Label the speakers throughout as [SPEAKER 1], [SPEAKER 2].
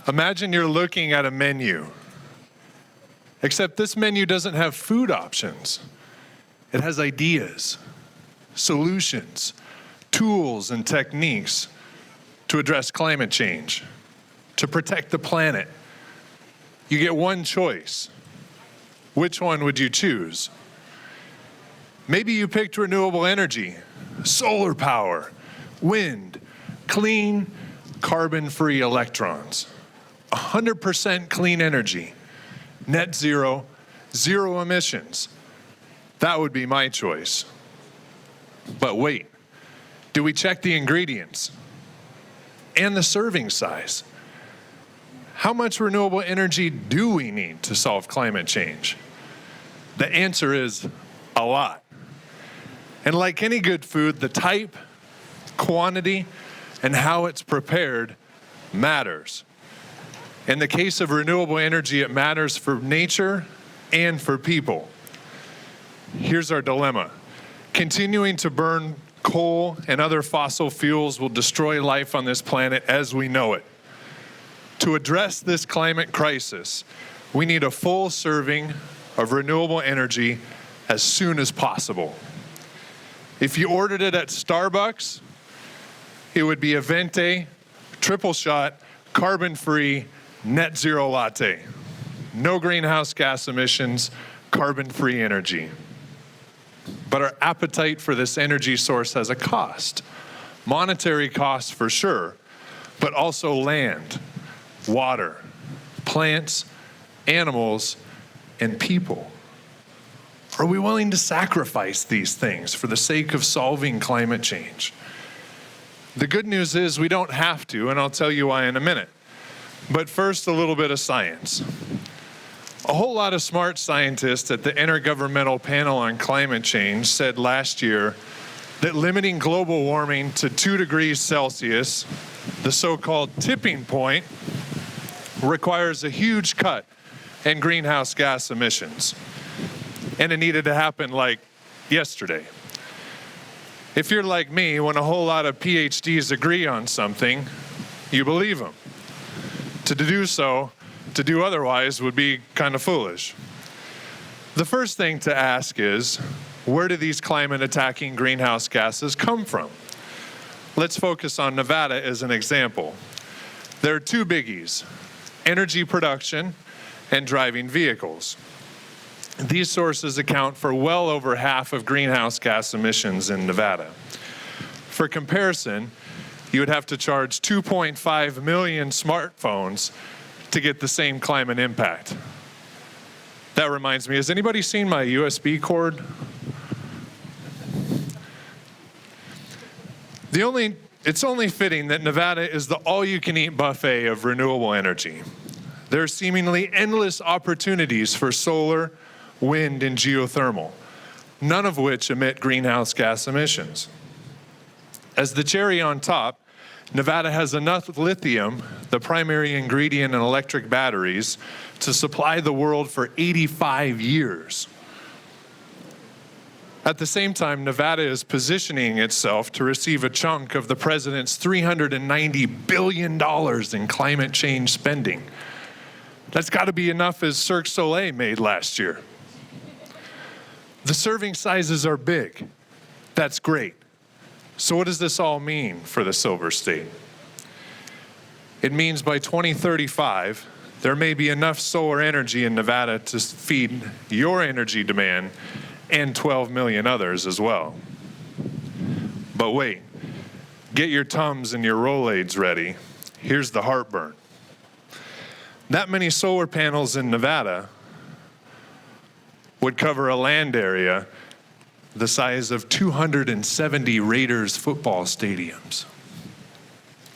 [SPEAKER 1] Imagine you're looking at a menu, except this menu doesn't have food options. It has ideas, solutions, tools, and techniques to address climate change, to protect the planet. You get one choice. Which one would you choose? Maybe you picked renewable energy, solar power, wind, clean, carbon-free electrons, 100% clean energy, net zero, zero emissions. That would be my choice. But wait, do we check the ingredients and the serving size? How much renewable energy do we need to solve climate change? The answer is a lot. And like any good food, the type, quantity, and how it's prepared matters. In the case of renewable energy, it matters for nature and for people. Here's our dilemma. Continuing to burn coal and other fossil fuels will destroy life on this planet as we know it. To address this climate crisis, we need a full serving of renewable energy as soon as possible. If you ordered it at Starbucks, it would be a venti, triple shot, carbon-free, net zero latte. No greenhouse gas emissions, carbon-free energy. But our appetite for this energy source has a cost. Monetary cost for sure, but also land, water, plants, animals, and people. Are we willing to sacrifice these things for the sake of solving climate change? The good news is we don't have to, and I'll tell you why in a minute. But first, a little bit of science. A whole lot of smart scientists at the Intergovernmental Panel on Climate Change said last year that limiting global warming to 2 degrees Celsius, the so-called tipping point, requires a huge cut in greenhouse gas emissions. And it needed to happen like yesterday. If you're like me, when a whole lot of PhDs agree on something, you believe them. To do otherwise would be kind of foolish. The first thing to ask is, where do these climate-attacking greenhouse gases come from? Let's focus on Nevada as an example. There are 2 biggies: energy production and driving vehicles. These sources account for well over half of greenhouse gas emissions in Nevada. For comparison, you would have to charge 2.5 million smartphones to get the same climate impact. That reminds me, has anybody seen my USB cord? It's only fitting that Nevada is the all-you-can-eat buffet of renewable energy. There are seemingly endless opportunities for solar, wind, and geothermal, none of which emit greenhouse gas emissions. As the cherry on top, Nevada has enough lithium, the primary ingredient in electric batteries, to supply the world for 85 years. At the same time, Nevada is positioning itself to receive a chunk of the president's $390 billion in climate change spending. That's got to be enough as Cirque du Soleil made last year. The serving sizes are big. That's great. So what does this all mean for the Silver State? It means by 2035, there may be enough solar energy in Nevada to feed your energy demand and 12 million others as well. But wait, get your Tums and your Rolaids ready. Here's the heartburn. That many solar panels in Nevada would cover a land area the size of 270 Raiders football stadiums.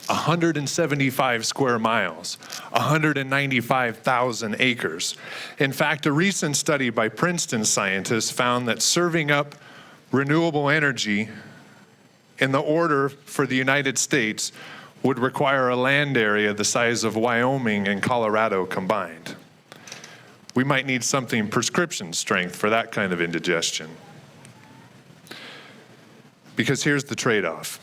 [SPEAKER 1] 175 square miles, 195,000 acres. In fact, a recent study by Princeton scientists found that serving up renewable energy in the order for the United States would require a land area the size of Wyoming and Colorado combined. We might need something prescription strength for that kind of indigestion. Because here's the trade-off.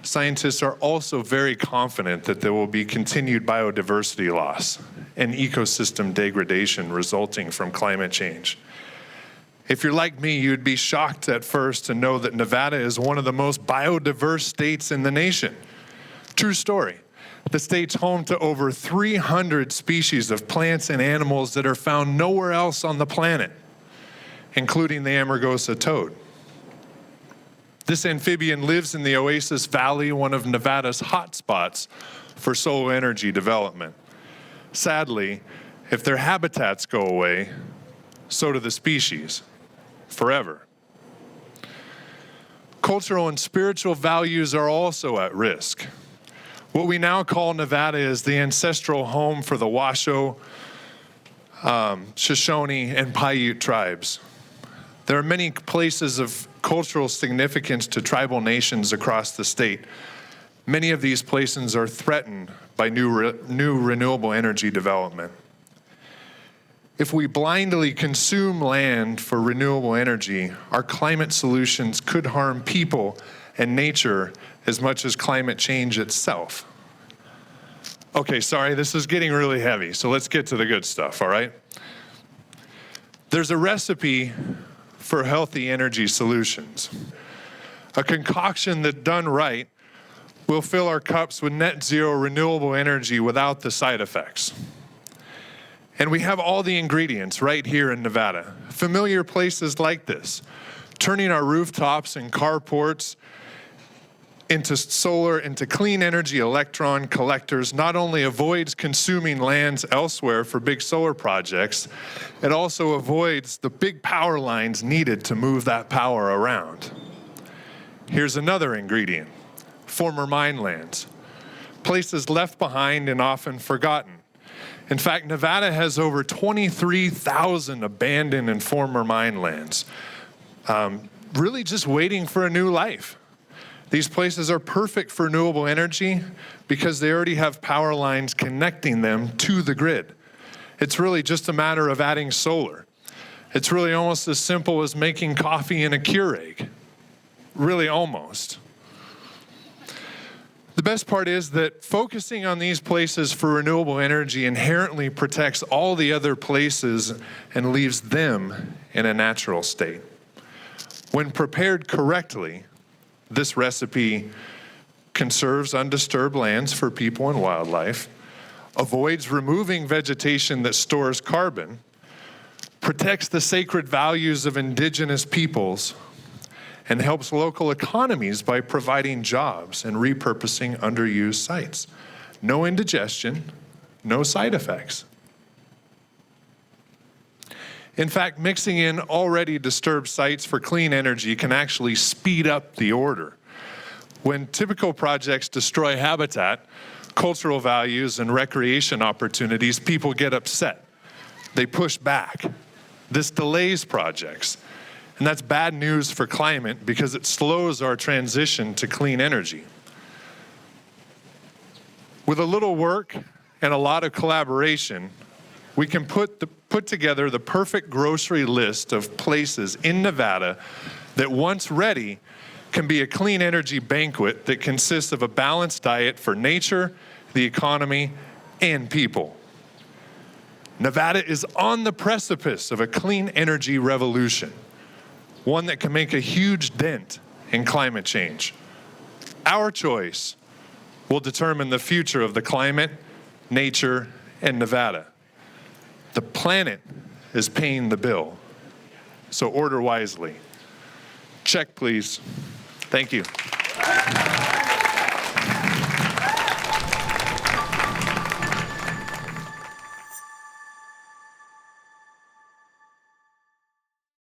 [SPEAKER 1] scientists are also very confident that there will be continued biodiversity loss and ecosystem degradation resulting from climate change. If you're like me, you'd be shocked at first to know that Nevada is one of the most biodiverse states in the nation. True story. The state's home to over 300 species of plants and animals that are found nowhere else on the planet, including the Amargosa toad. This amphibian lives in the Oasis Valley, one of Nevada's hotspots for solar energy development. Sadly, if their habitats go away, so do the species, forever. Cultural and spiritual values are also at risk. What we now call Nevada is the ancestral home for the Washoe, Shoshone, and Paiute tribes. There are many places of cultural significance to tribal nations across the state. Many of these places are threatened by new renewable energy development. If we blindly consume land for renewable energy, our climate solutions could harm people and nature as much as climate change itself. Okay, sorry, this is getting really heavy, so let's get to the good stuff, all right? There's a recipe for healthy energy solutions. A concoction that done right will fill our cups with net zero renewable energy without the side effects. And we have all the ingredients right here in Nevada. Familiar places like this, turning our rooftops and carports into solar, into clean energy electron collectors not only avoids consuming lands elsewhere for big solar projects, it also avoids the big power lines needed to move that power around. Here's another ingredient: former mine lands, places left behind and often forgotten. In fact, Nevada has over 23,000 abandoned and former mine lands, really just waiting for a new life. These places are perfect for renewable energy because they already have power lines connecting them to the grid. It's really just a matter of adding solar. It's really almost as simple as making coffee in a Keurig. Really almost. The best part is that focusing on these places for renewable energy inherently protects all the other places and leaves them in a natural state. When prepared correctly, this recipe conserves undisturbed lands for people and wildlife, avoids removing vegetation that stores carbon, protects the sacred values of indigenous peoples, and helps local economies by providing jobs and repurposing underused sites. No indigestion, no side effects. In fact, mixing in already disturbed sites for clean energy can actually speed up the order. When typical projects destroy habitat, cultural values, and recreation opportunities, people get upset. They push back. This delays projects. And that's bad news for climate because it slows our transition to clean energy. With a little work and a lot of collaboration, we can put together the perfect grocery list of places in Nevada that, once ready, can be a clean energy banquet that consists of a balanced diet for nature, the economy, and people. Nevada is on the precipice of a clean energy revolution, one that can make a huge dent in climate change. Our choice will determine the future of the climate, nature, and Nevada. The planet is paying the bill, so order wisely. Check, please. Thank you.